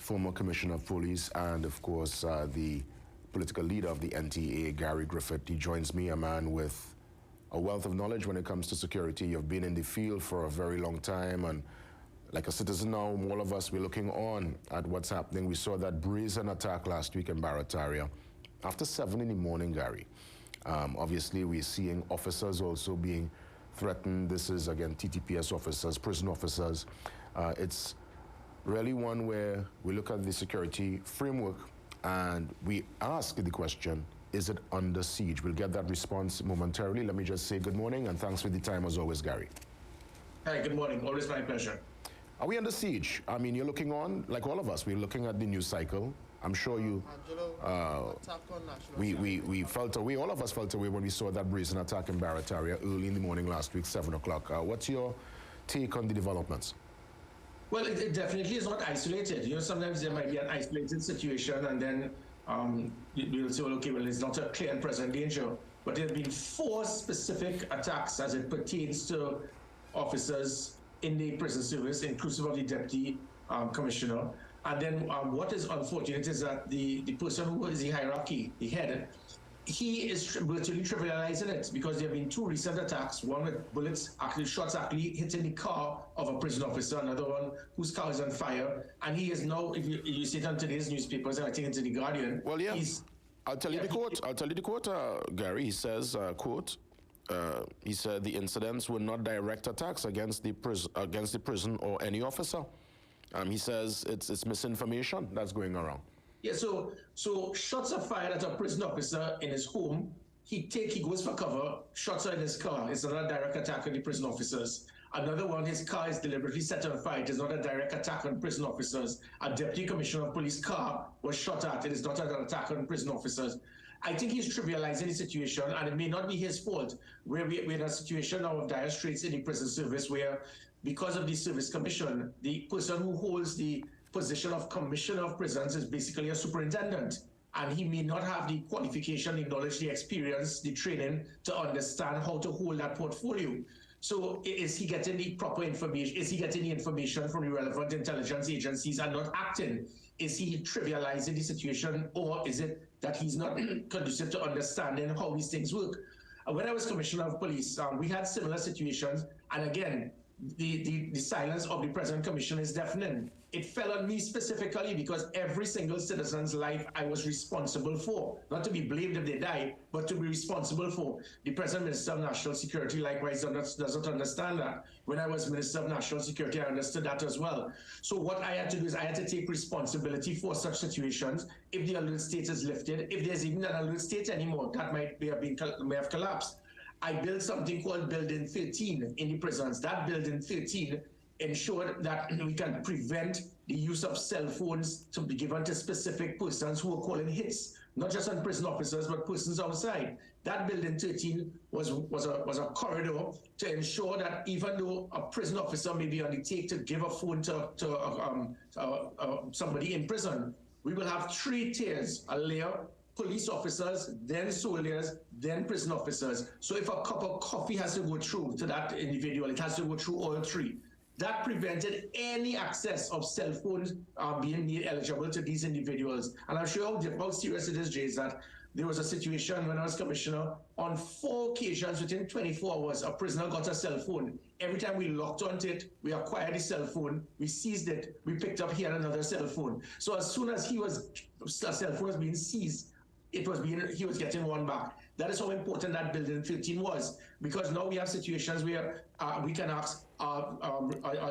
former Commissioner of Police and, of course, the political leader of the NTA, Gary Griffith. He joins me, a man with a wealth of knowledge when it comes to security. You've been in the field for a very long time, and like a citizen now, all of us, we're looking on at what's happening. We saw that brazen attack last week in Barataria. After 7 in the morning, Gary, obviously we're seeing officers also being threatened. This is, again, TTPS officers, prison officers. It's really one where we look at the security framework and we ask the question, is it under siege? We'll get that response momentarily. Let me just say good morning and thanks for the time as always, Gary. Hi, good morning. Always my pleasure. Are we under siege? I mean, you're looking on, like all of us, we're looking at the news cycle. I'm sure you, we felt away, all of us felt away when we saw that brazen attack in Barataria early in the morning last week, 7 o'clock. What's your take on the developments? Well, it definitely is not isolated. You know, sometimes there might be an isolated situation and then we'll say, well, okay, well, it's not a clear and present danger. But there have been 4 specific attacks as it pertains to officers in the prison service, inclusive of the deputy commissioner. And then what is unfortunate is that the person who is the hierarchy, the head, he is virtually trivializing it because there have been 2 recent attacks, one with shots actually hitting the car of a prison officer, another one whose car is on fire. And he is now, if you see it on today's newspapers, and I think into the Guardian. Well, yeah, I'll tell you the quote. I'll tell you the quote, Gary. He says, quote, he said the incidents were not direct attacks against the prison or any officer. He says it's misinformation that's going around. Yeah, so shots are fired at a prison officer in his home. He goes for cover, shots are in his car. It's not a direct attack on the prison officers. Another one, his car is deliberately set on fire. It is not a direct attack on prison officers. A deputy commissioner of police car was shot at. It is not an attack on prison officers. I think he's trivializing the situation, and it may not be his fault. We're in a situation now of dire straits in the prison service where, because of the service commission, the person who holds the position of commissioner of prisons is basically a superintendent. And he may not have the qualification, the knowledge, the experience, the training to understand how to hold that portfolio. So is he getting the proper information? Is he getting the information from the relevant intelligence agencies and not acting? Is he trivializing the situation, or is it that he's not conducive to understanding how these things work? When I was commissioner of police, we had similar situations. And again, the silence of the present commission is deafening. It fell on me specifically because every single citizen's life I was responsible for, not to be blamed if they die, but to be responsible for. The present Minister of National Security likewise doesn't understand that. When I was Minister of National Security, I understood that as well. So what I had to do is I had to take responsibility for such situations. If the alert state is lifted, if there's even an alert state anymore, that may have collapsed. I built something called Building 13 in the prisons. That Building 13 ensured that we can prevent the use of cell phones to be given to specific persons who are calling hits, not just on prison officers, but persons outside. That Building 13 was a corridor to ensure that even though a prison officer may be on the take to give a phone to somebody in prison, we will have 3 tiers, a layer, police officers, then soldiers, then prison officers. So if a cup of coffee has to go through to that individual, it has to go through all 3. That prevented any access of cell phones being made eligible to these individuals. And I'm sure how serious it is, Jay, is that there was a situation when I was commissioner, on 4 occasions within 24 hours, a prisoner got a cell phone. Every time we locked onto it, we acquired the cell phone, we seized it, we picked up here another cell phone. So as soon as a cell phone was being seized, he was getting one back. That is how important that Building 13 was, because now we have situations where we can ask, are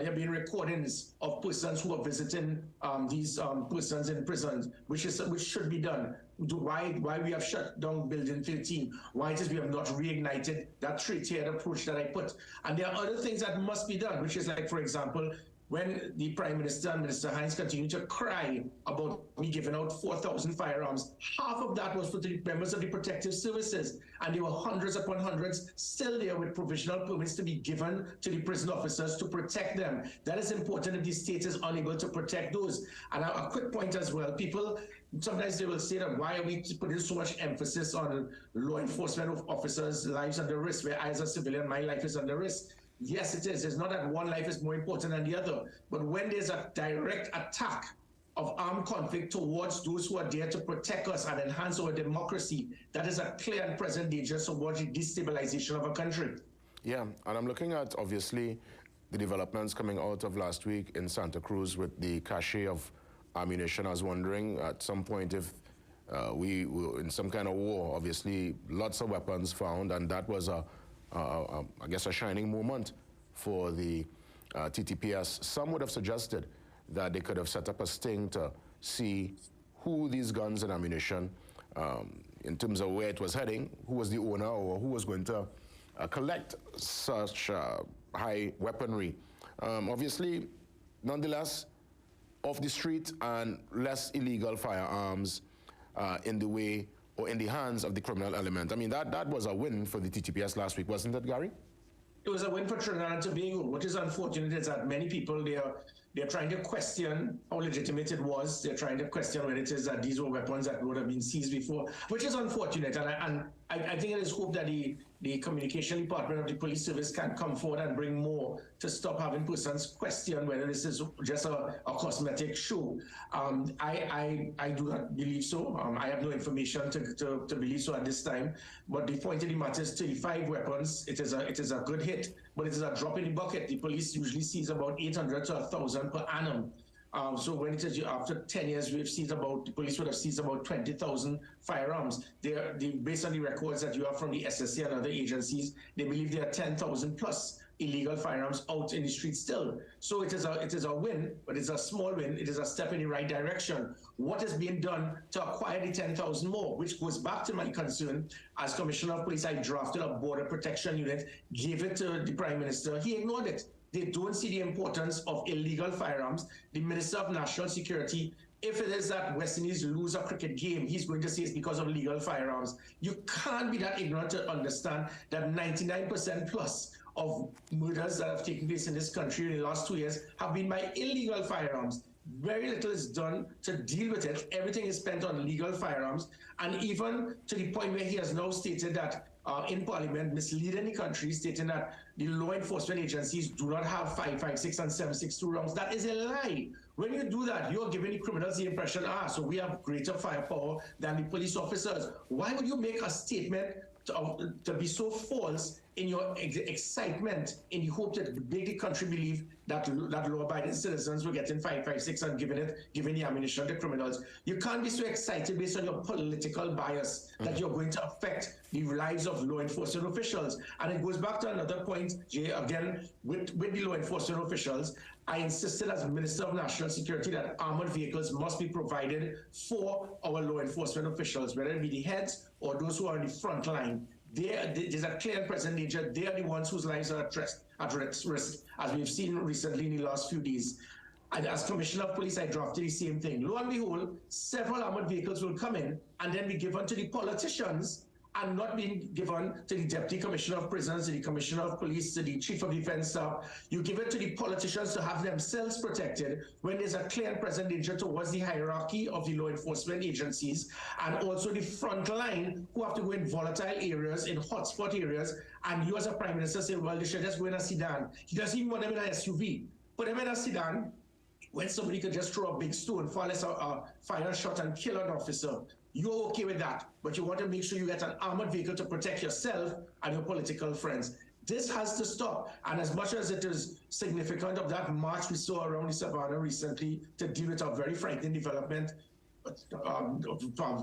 there being recordings of persons who are visiting these persons in prisons, which should be done. Why we have shut down Building 13? Why it is we have not reignited that 3-tiered approach that I put? And there are other things that must be done, which is like, for example, when the Prime Minister and Minister Hines continued to cry about me giving out 4,000 firearms, half of that was for the members of the protective services. And there were hundreds upon hundreds still there with provisional permits to be given to the prison officers to protect them. That is important if the state is unable to protect those. And a quick point as well, people, sometimes they will say that why are we putting so much emphasis on law enforcement officers' lives under risk, where I as a civilian, my life is under risk. Yes, it is. It's not that one life is more important than the other. But when there's a direct attack of armed conflict towards those who are there to protect us and enhance our democracy, that is a clear and present danger towards the destabilization of a country. Yeah, and I'm looking at, obviously, the developments coming out of last week in Santa Cruz with the cache of ammunition. I was wondering at some point if we were in some kind of war, obviously, lots of weapons found, and that was, I guess, a shining moment for the TTPS. Some would have suggested that they could have set up a sting to see who these guns and ammunition, in terms of where it was heading, who was the owner or who was going to collect such high weaponry. Obviously, nonetheless, off the street and less illegal firearms in the way or in the hands of the criminal element. I mean, that was a win for the TTPS last week, wasn't it, Gary? It was a win for Trinidad and Tobago. What is unfortunate is that many people, they're trying to question how legitimate it was. They're trying to question whether it is that these were weapons that would have been seized before, which is unfortunate. And I think it is hope that the communication department of the police service can come forward and bring more to stop having persons question whether this is just a cosmetic show. I do not believe so. I have no information to believe so at this time. But the point of the matter is 35 weapons. It is a good hit, but it is a drop in the bucket. The police usually sees about 800 to 1,000 per annum. So when it is after 10 years, the police would have seized about 20,000 firearms. Based on the records that you have from the SSC and other agencies, they believe there are 10,000 plus illegal firearms out in the street still. So it is a win, but it's a small win. It is a step in the right direction. What is being done to acquire the 10,000 more, which goes back to my concern. As Commissioner of Police, I drafted a border protection unit, gave it to the Prime Minister. He ignored it. They don't see the importance of illegal firearms. The Minister of National Security, if it is that West Indies lose a cricket game, he's going to say it's because of legal firearms. You can't be that ignorant to understand that 99% plus of murders that have taken place in this country in the last 2 years have been by illegal firearms. Very little is done to deal with it. Everything is spent on legal firearms. And even to the point where he has now stated that in Parliament, misleading the country, stating that the law enforcement agencies do not have 5.56 and 7.62 rounds. That is a lie. When you do that, you're giving the criminals the impression, so we have greater firepower than the police officers. Why would you make a statement to be so false in your excitement in the hope that make the country believe that law-abiding citizens were getting 5.56 and giving the ammunition to criminals? You can't be so excited based on your political bias that you're going to affect the lives of law enforcement officials. And it goes back to another point, Jay, again, with the law enforcement officials. I insisted as Minister of National Security that armored vehicles must be provided for our law enforcement officials, whether it be the heads or those who are on the front line. There's a clear and present danger. They are the ones whose lives are at risk, as we've seen recently in the last few days. And as Commissioner of Police, I drafted the same thing. Lo and behold, several armored vehicles will come in and then be given to the politicians and not being given to the Deputy Commissioner of Prisons, to the Commissioner of Police, to the Chief of Defense Staff. You give it to the politicians to have themselves protected when there's a clear and present danger towards the hierarchy of the law enforcement agencies and also the front line who have to go in volatile areas, in hotspot areas, and you as a Prime Minister say, well, they should just go in a sedan. He doesn't even want them in an SUV. Put them in a sedan when somebody could just throw a big stone, fire a shot and kill an officer. You're okay with that, but you want to make sure you get an armored vehicle to protect yourself and your political friends. This has to stop. And as much as it is significant of that march we saw around the Savannah recently to deal with a very frightening development,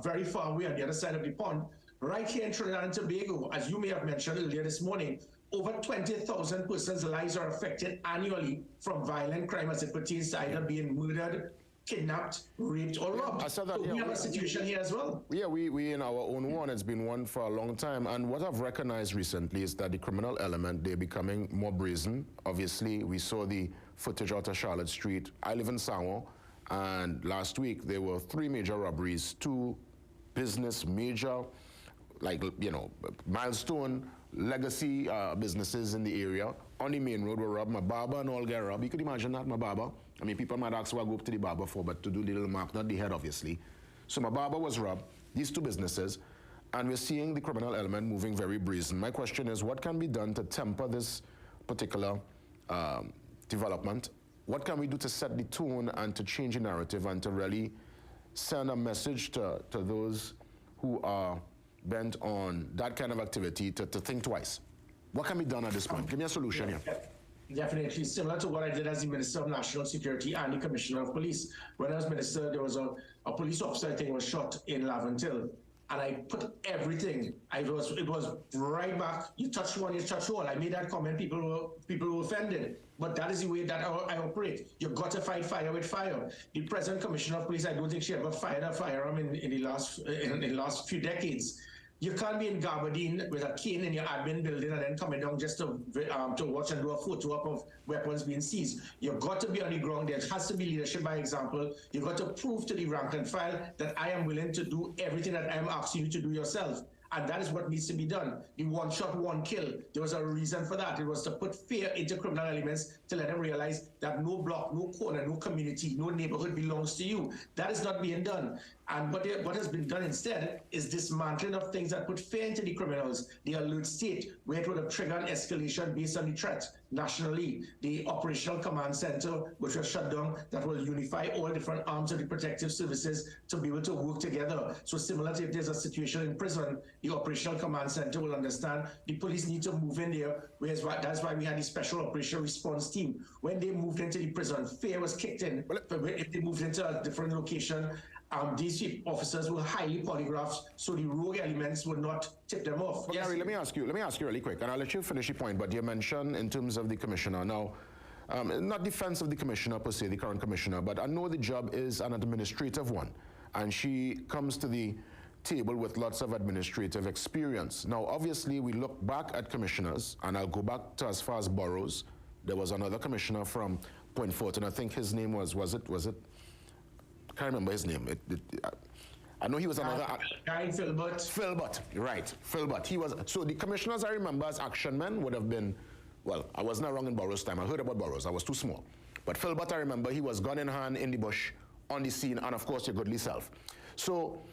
very far away on the other side of the pond, right here in Trinidad and Tobago, as you may have mentioned earlier this morning, over 20,000 persons' lives are affected annually from violent crime as it pertains to either being murdered, kidnapped, raped, or robbed. I said that, so we have a situation here as well. Yeah, we in our own one, it's been one for a long time. And what I've recognized recently is that the criminal element, they're becoming more brazen. Obviously, we saw the footage out of Charlotte Street. I live in Sanwo, and last week there were 3 major robberies, 2 business major, milestone, legacy businesses in the area. On the main road were robbed. My barber and all get robbed. You could imagine that, my barber. I mean, people might ask what I go up to the barber for, but to do the little mark, not the head, obviously. So my barber was robbed, these 2 businesses, and we're seeing the criminal element moving very brazen. My question is, what can be done to temper this particular development what can we do to set the tone and to change the narrative and to really send a message to those who are bent on that kind of activity to think twice? What can be done at this point? Give me a solution here. Definitely similar to what I did as the Minister of National Security and the Commissioner of Police. When I was Minister, there was a police officer, I think, was shot in Laventille. And I put everything. It was right back. You touch one, you touch all. I made that comment. People were offended. But that is the way that I operate. You've got to fight fire with fire. The present Commissioner of Police, I don't think she ever fired a firearm in the last few decades. You can't be in Gabardine with a cane in your admin building and then coming down just to watch and do a photo op of weapons being seized. You've got to be on the ground. There has to be leadership by example. You've got to prove to the rank and file that I am willing to do everything that I am asking you to do yourself. And that is what needs to be done. The one shot, one kill. There was a reason for that. It was to put fear into criminal elements to let them realize that no block, no corner, no community, no neighborhood belongs to you. That is not being done. And what has been done instead is dismantling of things that put fear into the criminals. The alert state, where it would have triggered escalation based on the threat nationally. The operational command center, which was shut down, that will unify all different arms of the protective services to be able to work together. So similar to if there's a situation in prison, the operational command center will understand the police need to move in there. That's why we had the special operational response team. When they moved into the prison, fear was kicked in. If they moved into a different location, these officers were highly polygraphed, so the rogue elements would not tip them off. Well, Gary, let me ask you really quick, and I'll let you finish your point, but you mentioned in terms of the commissioner. Now, not defense of the commissioner per se, the current commissioner, but I know the job is an administrative one, and she comes to the table with lots of administrative experience. Now, obviously, we look back at commissioners, and I'll go back to as far as boroughs. There was another commissioner from Point Fortin, I think his name was it? I can't remember his name. I know he was another... Guy Philbert. Philbert, right. Philbert. He was... So the commissioners I remember as action men would have been... Well, I wasn't around in Burroughs' time. I heard about Burroughs. I was too small. But Philbert, I remember, he was gun in hand in the bush, on the scene, and of course, your goodly self. So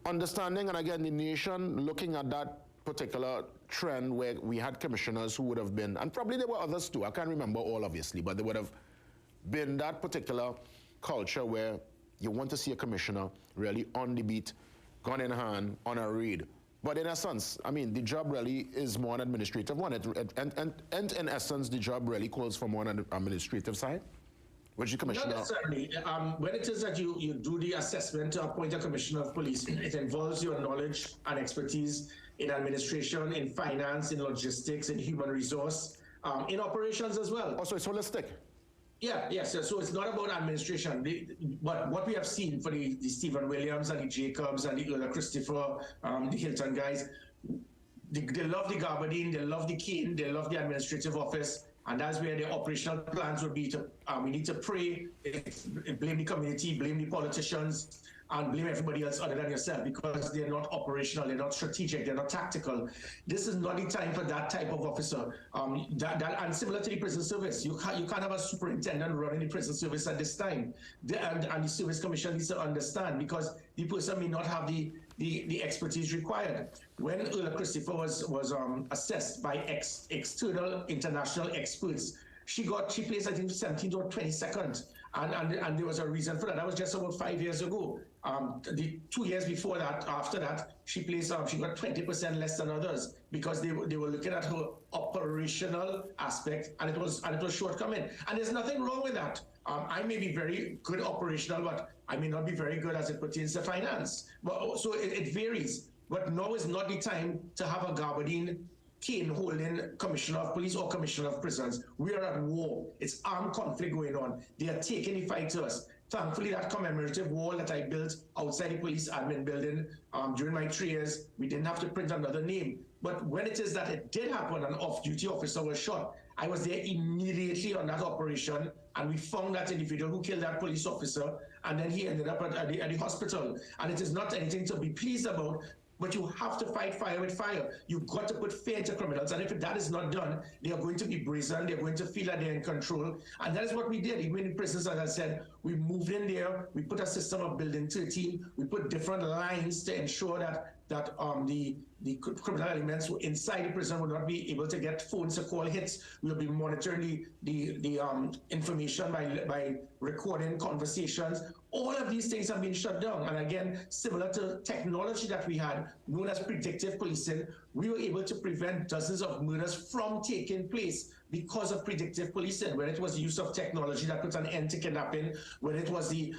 understanding, and again, the nation looking at that particular trend where we had commissioners who would have been... And probably there were others too. I can't remember all, obviously, but there would have been that particular culture where you want to see a commissioner really on the beat, gun in hand, on a raid. But in essence, I mean, the job really is more an administrative one. And in essence, the job really calls for more on an administrative side, which the commissioner... Not necessarily. When it is that you do the assessment to appoint a commissioner of police, it involves your knowledge and expertise in administration, in finance, in logistics, in human resource, in operations as well. Also, it's holistic. Yes. So it's not about administration. But what we have seen for the Stephen Williams and the Jacobs and the Christopher, the Hilton guys, they love the Gabardine, they love the cane, they love the administrative office, and that's where the operational plans would be to, we need to pray, blame the community, blame the politicians, and blame everybody else other than yourself because they're not operational, they're not strategic, they're not tactical. This is not the time for that type of officer. And similar to the prison service, you can't have a superintendent running the prison service at this time. And the service commission needs to understand because the person may not have the expertise required. When Earl Christopher was assessed by external international experts, she placed, I think, 17th or 22nd. And there was a reason for that. That was just about 5 years ago. The 2 years before that, after that, she got 20% less than others because they were looking at her operational aspect, and it was shortcoming. And there's nothing wrong with that. I may be very good operational, but I may not be very good as it pertains to finance. So it varies. But now is not the time to have a Gabardine cane holding commissioner of police or commissioner of prisons. We are at war. It's armed conflict going on. They are taking the fight to us. Thankfully, that commemorative wall that I built outside the police admin building during my 3 years, we didn't have to print another name. But when it is that it did happen, an off-duty officer was shot, I was there immediately on that operation, and we found that individual who killed that police officer, and then he ended up at the hospital. And it is not anything to be pleased about. but you have to fight fire with fire. You've got to put fear into criminals, and if that is not done, they are going to be brazen, they're going to feel that they're in control, and that is what we did. Even in prisons, as I said, we moved in there, we put a system of building 13, we put different lines to ensure that the criminal elements inside the prison will not be able to get phones to call hits. We'll be monitoring the information by recording conversations. All of these things have been shut down. And again, similar to technology that we had, known as predictive policing, we were able to prevent dozens of murders from taking place because of predictive policing, whether it was the use of technology that put an end to kidnapping, whether it was the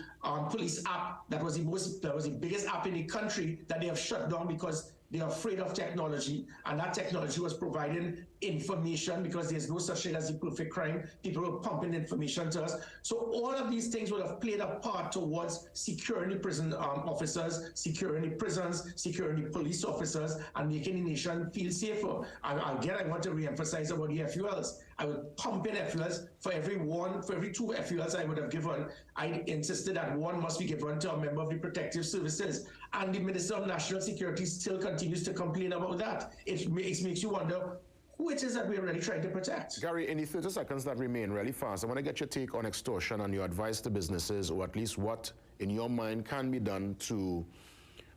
police app that was the biggest app in the country that they have shut down because they're afraid of technology, and that technology was providing information because there's no such thing as the perfect crime. People were pumping information to us. So all of these things would have played a part towards securing the prison officers, securing the prisons, securing the police officers, and making the nation feel safer. And again, I want to re-emphasize about the FULs. I would pump in FULs for every 2 FULs I would have given. I insisted that one must be given to a member of the protective services. And the Minister of National Security still continues to complain about that. It makes you wonder who it is that we're really trying to protect. Gary, in the 30 seconds that remain, really fast, I want to get your take on extortion and your advice to businesses, or at least what, in your mind, can be done to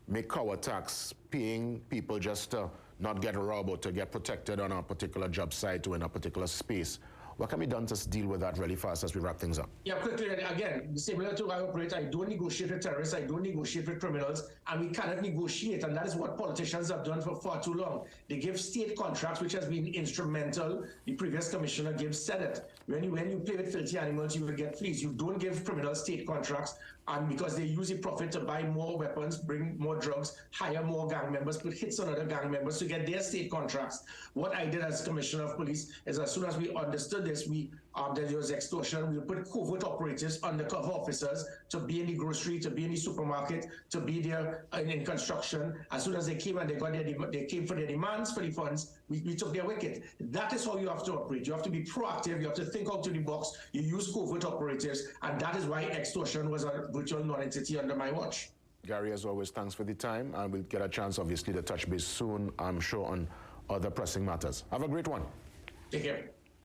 make cover tax, paying people just to not get robbed or to get protected on a particular job site or in a particular space. What can be done to deal with that really fast as we wrap things up? Yeah, quickly, again, similar to our operate, I don't negotiate with terrorists, I don't negotiate with criminals, and we cannot negotiate, and that is what politicians have done for far too long. They give state contracts, which has been instrumental. The previous commissioner gave Senate. When you play with filthy animals, you will get fleas. You don't give criminals state contracts, and because they use the profit to buy more weapons, bring more drugs, hire more gang members, put hits on other gang members to get their state contracts. What I did as Commissioner of Police is, as soon as we understood this, that there was extortion, we put covert operatives, undercover officers, to be in the grocery, to be in the supermarket, to be there in construction. As soon as they came and they came for their demands for the funds, we took their wicket. That is how you have to operate. You have to be proactive. You have to think out of the box. You use covert operatives, and that is why extortion was a virtual non-entity under my watch. Gary, as always, thanks for the time, and we'll get a chance, obviously, to touch base soon, I'm sure, on other pressing matters. Have a great one. Take care.